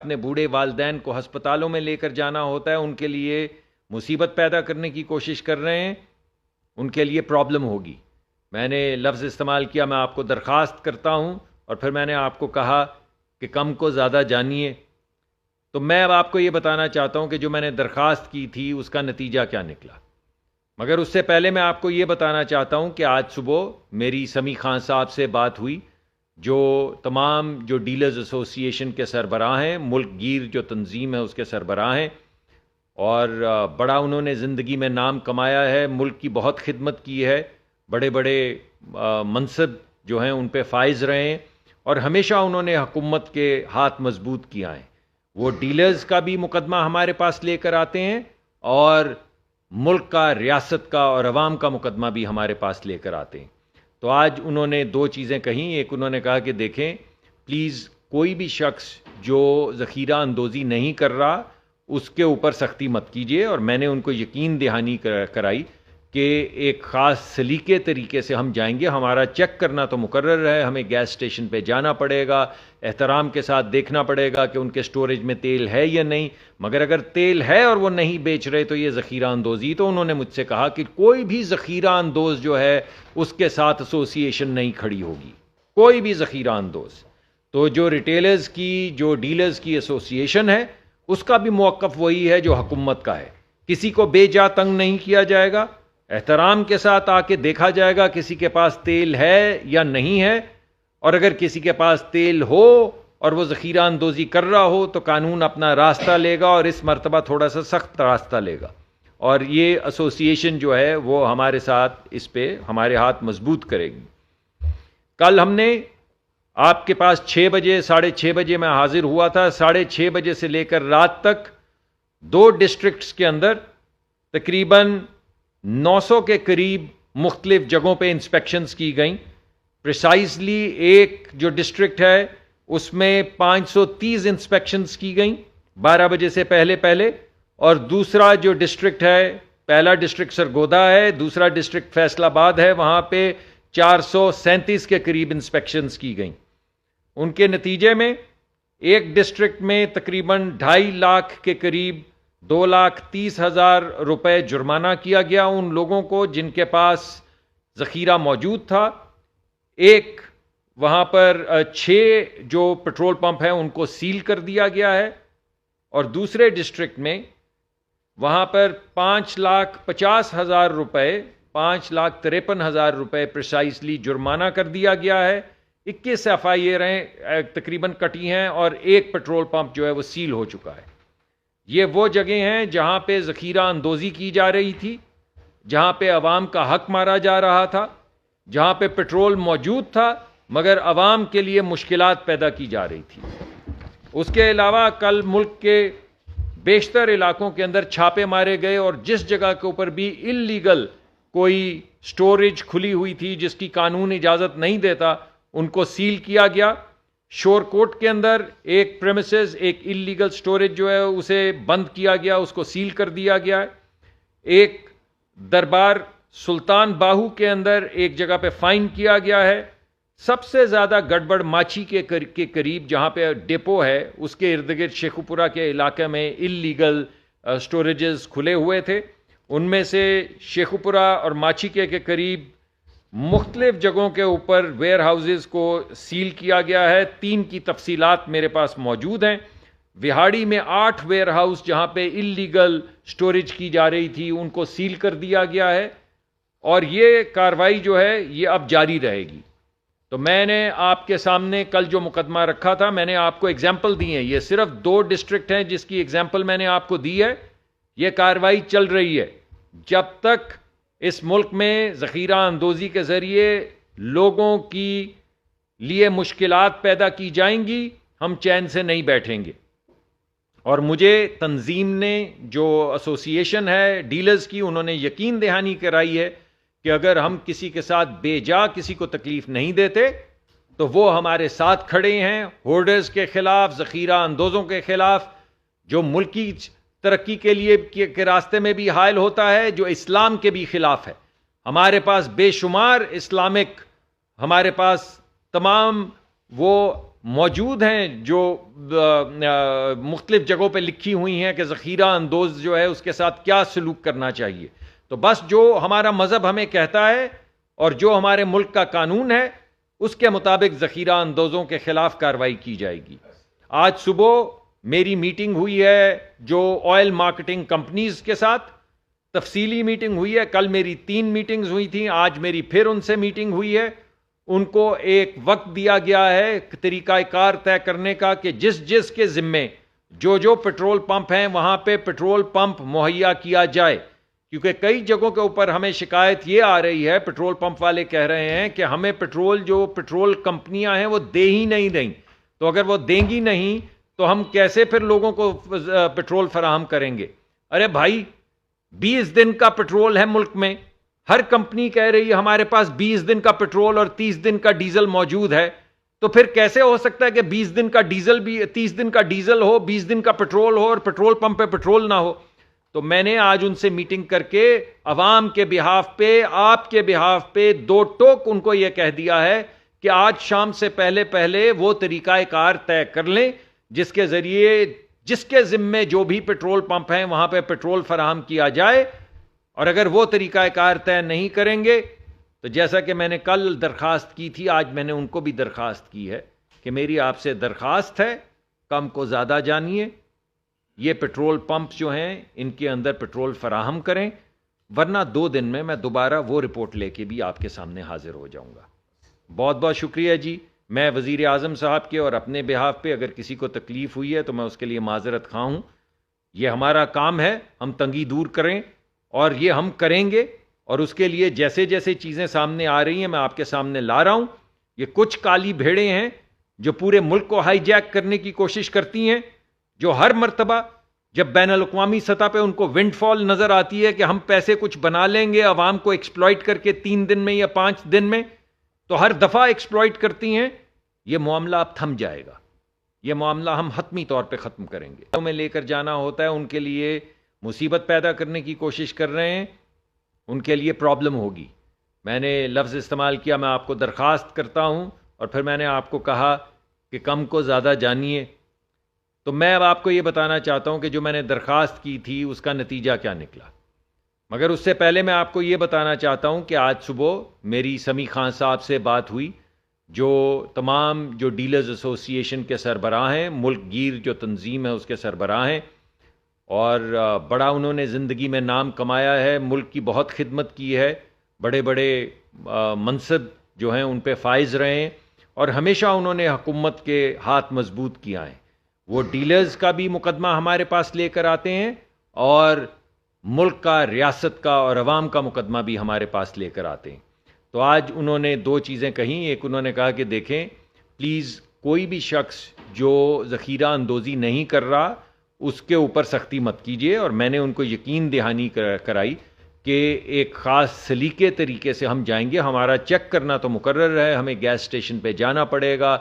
اپنے بوڑھے والدین کو ہسپتالوں میں لے کر جانا ہوتا ہے، ان کے لیے مصیبت پیدا کرنے کی کوشش کر رہے ہیں، ان کے لیے پرابلم ہوگی۔ میں نے لفظ استعمال کیا، میں آپ کو درخواست کرتا ہوں، اور پھر میں نے آپ کو کہا کہ کم کو زیادہ جانیے۔ تو میں اب آپ کو یہ بتانا چاہتا ہوں کہ جو میں نے درخواست کی تھی اس کا نتیجہ کیا نکلا، مگر اس سے پہلے میں آپ کو یہ بتانا چاہتا ہوں کہ آج صبح میری سمیع خان صاحب سے بات ہوئی، جو تمام جو ڈیلرز ایسوسی ایشن کے سربراہ ہیں، ملک گیر جو تنظیم ہے اس کے سربراہ ہیں، اور بڑا انہوں نے زندگی میں نام کمایا ہے، ملک کی بہت خدمت کی ہے، بڑے بڑے منصب جو ہیں ان پہ فائز رہے ہیں، اور ہمیشہ انہوں نے حکومت کے ہاتھ مضبوط کیا ہے۔ وہ ڈیلرز کا بھی مقدمہ ہمارے پاس لے کر آتے ہیں، اور ملک کا، ریاست کا اور عوام کا مقدمہ بھی ہمارے پاس لے کر آتے ہیں۔ تو آج انہوں نے دو چیزیں کہیں، ایک انہوں نے کہا کہ دیکھیں پلیز کوئی بھی شخص جو ذخیرہ اندوزی نہیں کر رہا اس کے اوپر سختی مت کیجیے، اور میں نے ان کو یقین دہانی کرائی کہ ایک خاص سلیقے طریقے سے ہم جائیں گے۔ ہمارا چیک کرنا تو مقرر ہے، ہمیں گیس اسٹیشن پہ جانا پڑے گا، احترام کے ساتھ دیکھنا پڑے گا کہ ان کے سٹوریج میں تیل ہے یا نہیں، مگر اگر تیل ہے اور وہ نہیں بیچ رہے تو یہ ذخیرہ اندوزی۔ تو انہوں نے مجھ سے کہا کہ کوئی بھی ذخیرہ اندوز جو ہے اس کے ساتھ ایسوسی ایشن نہیں کھڑی ہوگی، کوئی بھی ذخیرہ اندوز۔ تو جو ریٹیلرز کی، جو ڈیلرز کی ایسوسی ایشن ہے، اس کا بھی موقف وہی ہے جو حکومت کا ہے، کسی کو بے جا تنگ نہیں کیا جائے گا، احترام کے ساتھ آ کے دیکھا جائے گا کسی کے پاس تیل ہے یا نہیں ہے، اور اگر کسی کے پاس تیل ہو اور وہ ذخیرہ اندوزی کر رہا ہو تو قانون اپنا راستہ لے گا، اور اس مرتبہ تھوڑا سا سخت راستہ لے گا، اور یہ ایسوسی ایشن جو ہے وہ ہمارے ساتھ اس پہ ہمارے ہاتھ مضبوط کرے گی۔ کل ہم نے آپ کے پاس 6 بجے، 6:30 بجے میں حاضر ہوا تھا، 6:30 بجے سے لے کر رات تک 2 ڈسٹرکٹس کے اندر تقریباً 900 کے قریب مختلف جگہوں پہ انسپیکشنز کی گئیں۔ پریسائزلی ایک جو ڈسٹرکٹ ہے اس میں 530 انسپیکشنز کی گئیں 12 بجے سے پہلے، اور دوسرا جو ڈسٹرکٹ ہے، پہلا ڈسٹرکٹ سرگودا ہے، دوسرا ڈسٹرکٹ فیصل آباد ہے، وہاں پہ 437 کے قریب انسپیکشنز کی گئیں۔ ان کے نتیجے میں ایک ڈسٹرکٹ میں تقریباً 2.5 لاکھ کے قریب 2,30,000 روپے جرمانہ کیا گیا ان لوگوں کو جن کے پاس ذخیرہ موجود تھا۔ ایک وہاں پر 6 جو پیٹرول پمپ ہیں ان کو سیل کر دیا گیا ہے، اور دوسرے ڈسٹرکٹ میں وہاں پر 5,50,000 روپے، 5,53,000 روپے پریسائزلی جرمانہ کر دیا گیا ہے۔ 21 FIR تقریباً کٹی ہیں، اور ایک پیٹرول پمپ جو ہے وہ سیل ہو چکا ہے۔ یہ وہ جگہیں ہیں جہاں پہ ذخیرہ اندوزی کی جا رہی تھی، جہاں پہ عوام کا حق مارا جا رہا تھا، جہاں پہ پیٹرول موجود تھا مگر عوام کے لیے مشکلات پیدا کی جا رہی تھی۔ اس کے علاوہ کل ملک کے بیشتر علاقوں کے اندر چھاپے مارے گئے، اور جس جگہ کے اوپر بھی اللیگل کوئی سٹوریج کھلی ہوئی تھی جس کی قانون اجازت نہیں دیتا ان کو سیل کیا گیا۔ شور کوٹ کے اندر ایک پریمیسز، ایک اللیگل سٹوریج جو ہے اسے بند کیا گیا، اس کو سیل کر دیا گیا ہے۔ ایک دربار سلطان باہو کے اندر ایک جگہ پہ فائن کیا گیا ہے۔ سب سے زیادہ گڑبڑ ماچی کے قریب جہاں پہ ڈیپو ہے اس کے ارد گرد شیخوپورہ کے علاقے میں اللیگل سٹوریجز کھلے ہوئے تھے۔ ان میں سے شیخوپورہ اور ماچی کے قریب مختلف جگہوں کے اوپر ویئر ہاؤسز کو سیل کیا گیا ہے۔ 3 کی تفصیلات میرے پاس موجود ہیں۔ وہاڑی میں 8 ویئر ہاؤس جہاں پہ اللیگل سٹوریج کی جا رہی تھی ان کو سیل کر دیا گیا ہے، اور یہ کارروائی جو ہے یہ اب جاری رہے گی۔ تو میں نے آپ کے سامنے کل جو مقدمہ رکھا تھا میں نے آپ کو ایگزامپل دی ہیں، یہ صرف 2 ڈسٹرکٹ ہیں جس کی ایگزامپل میں نے آپ کو دی ہے۔ یہ کارروائی چل رہی ہے جب تک اس ملک میں ذخیرہ اندوزی کے ذریعے لوگوں کی لیے مشکلات پیدا کی جائیں گی، ہم چین سے نہیں بیٹھیں گے۔ اور مجھے تنظیم نے، جو ایسوسی ایشن ہے ڈیلرز کی، انہوں نے یقین دہانی کرائی ہے کہ اگر ہم کسی کے ساتھ بے جا کسی کو تکلیف نہیں دیتے تو وہ ہمارے ساتھ کھڑے ہیں، ہولڈرز کے خلاف، ذخیرہ اندوزوں کے خلاف، جو ملکی ترقی کے لیے کے راستے میں بھی حائل ہوتا ہے، جو اسلام کے بھی خلاف ہے۔ ہمارے پاس بے شمار اسلامک، ہمارے پاس تمام وہ موجود ہیں جو مختلف جگہوں پہ لکھی ہوئی ہیں کہ ذخیرہ اندوز جو ہے اس کے ساتھ کیا سلوک کرنا چاہیے. تو بس جو ہمارا مذہب ہمیں کہتا ہے اور جو ہمارے ملک کا قانون ہے اس کے مطابق ذخیرہ اندوزوں کے خلاف کارروائی کی جائے گی. آج صبح میری میٹنگ ہوئی ہے جو آئل مارکیٹنگ کمپنیز کے ساتھ، تفصیلی میٹنگ ہوئی ہے. کل میری 3 میٹنگز ہوئی تھیں، آج میری پھر ان سے میٹنگ ہوئی ہے. ان کو ایک وقت دیا گیا ہے طریقہ کار طے کرنے کا کہ جس کے ذمے جو پٹرول پمپ ہیں وہاں پہ پٹرول پمپ مہیا کیا جائے. کیونکہ کئی جگہوں کے اوپر ہمیں شکایت یہ آ رہی ہے، پٹرول پمپ والے کہہ رہے ہیں کہ ہمیں پٹرول کمپنیاں ہیں وہ دے ہی نہیں رہیں. تو اگر وہ دیں گی نہیں تو ہم کیسے پھر لوگوں کو پٹرول فراہم کریں گے؟ ارے بھائی 20 دن کا پٹرول ہے ملک میں، ہر کمپنی کہہ رہی ہے ہمارے پاس 20 دن کا پٹرول اور 30 دن کا ڈیزل موجود ہے. تو پھر کیسے ہو سکتا ہے کہ 20 دن کا ڈیزل بھی 30 دن کا ڈیزل ہو، 20 دن کا پٹرول ہو اور پٹرول پمپ پہ پٹرول نہ ہو؟ تو میں نے آج ان سے میٹنگ کر کے عوام کے بہاف پہ، آپ کے بہاف پہ 2 ٹوک ان کو یہ کہہ دیا ہے کہ آج شام سے پہلے وہ طریقہ کار طے کر لیں جس کے ذریعے جس کے ذمے جو بھی پٹرول پمپ ہیں وہاں پہ پٹرول فراہم کیا جائے. اور اگر وہ طریقہ کار طے نہیں کریں گے تو جیسا کہ میں نے کل درخواست کی تھی، آج میں نے ان کو بھی درخواست کی ہے کہ میری آپ سے درخواست ہے کم کو زیادہ جانیے، یہ پٹرول پمپس جو ہیں ان کے اندر پٹرول فراہم کریں، ورنہ 2 دن میں دوبارہ وہ رپورٹ لے کے بھی آپ کے سامنے حاضر ہو جاؤں گا. بہت بہت شکریہ جی. میں وزیر اعظم صاحب کے اور اپنے بہاف پہ اگر کسی کو تکلیف ہوئی ہے تو میں اس کے لیے معذرت خواہ ہوں. یہ ہمارا کام ہے، ہم تنگی دور کریں اور یہ ہم کریں گے. اور اس کے لیے جیسے جیسے چیزیں سامنے آ رہی ہیں میں آپ کے سامنے لا رہا ہوں. یہ کچھ کالی بھیڑیں ہیں جو پورے ملک کو ہائی جیک کرنے کی کوشش کرتی ہیں، جو ہر مرتبہ جب بین الاقوامی سطح پہ ان کو ونڈ فال نظر آتی ہے کہ ہم پیسے کچھ بنا لیں گے عوام کو ایکسپلائٹ کر کے 3 دن میں یا 5 دن میں، تو ہر دفعہ ایکسپلائٹ کرتی ہیں. یہ معاملہ اب تھم جائے گا، یہ معاملہ ہم حتمی طور پہ ختم کریں گے. میں لے کر جانا ہوتا ہے ان کے لیے مصیبت پیدا کرنے کی کوشش کر رہے ہیں، ان کے لیے پرابلم ہوگی. میں نے لفظ استعمال کیا میں آپ کو درخواست کرتا ہوں، اور پھر میں نے آپ کو کہا کہ کم کو زیادہ جانیے. تو میں اب آپ کو یہ بتانا چاہتا ہوں کہ جو میں نے درخواست کی تھی اس کا نتیجہ کیا نکلا. مگر اس سے پہلے میں آپ کو یہ بتانا چاہتا ہوں کہ آج صبح میری سمیع خان صاحب سے بات ہوئی، جو تمام جو ڈیلرز ایسوسی ایشن کے سربراہ ہیں، ملک گیر جو تنظیم ہے اس کے سربراہ ہیں، اور بڑا انہوں نے زندگی میں نام کمایا ہے، ملک کی بہت خدمت کی ہے، بڑے بڑے منصب جو ہیں ان پہ فائز رہے ہیں، اور ہمیشہ انہوں نے حکومت کے ہاتھ مضبوط کیا ہے. وہ ڈیلرز کا بھی مقدمہ ہمارے پاس لے کر آتے ہیں اور ملک کا، ریاست کا اور عوام کا مقدمہ بھی ہمارے پاس لے کر آتے ہیں. تو آج انہوں نے 2 چیزیں کہیں. ایک انہوں نے کہا کہ دیکھیں پلیز کوئی بھی شخص جو ذخیرہ اندوزی نہیں کر رہا اس کے اوپر سختی مت کیجیے. اور میں نے ان کو یقین دہانی کرائی کہ ایک خاص سلیقے طریقے سے ہم جائیں گے. ہمارا چیک کرنا تو مقرر ہے، ہمیں گیس اسٹیشن پہ جانا پڑے گا.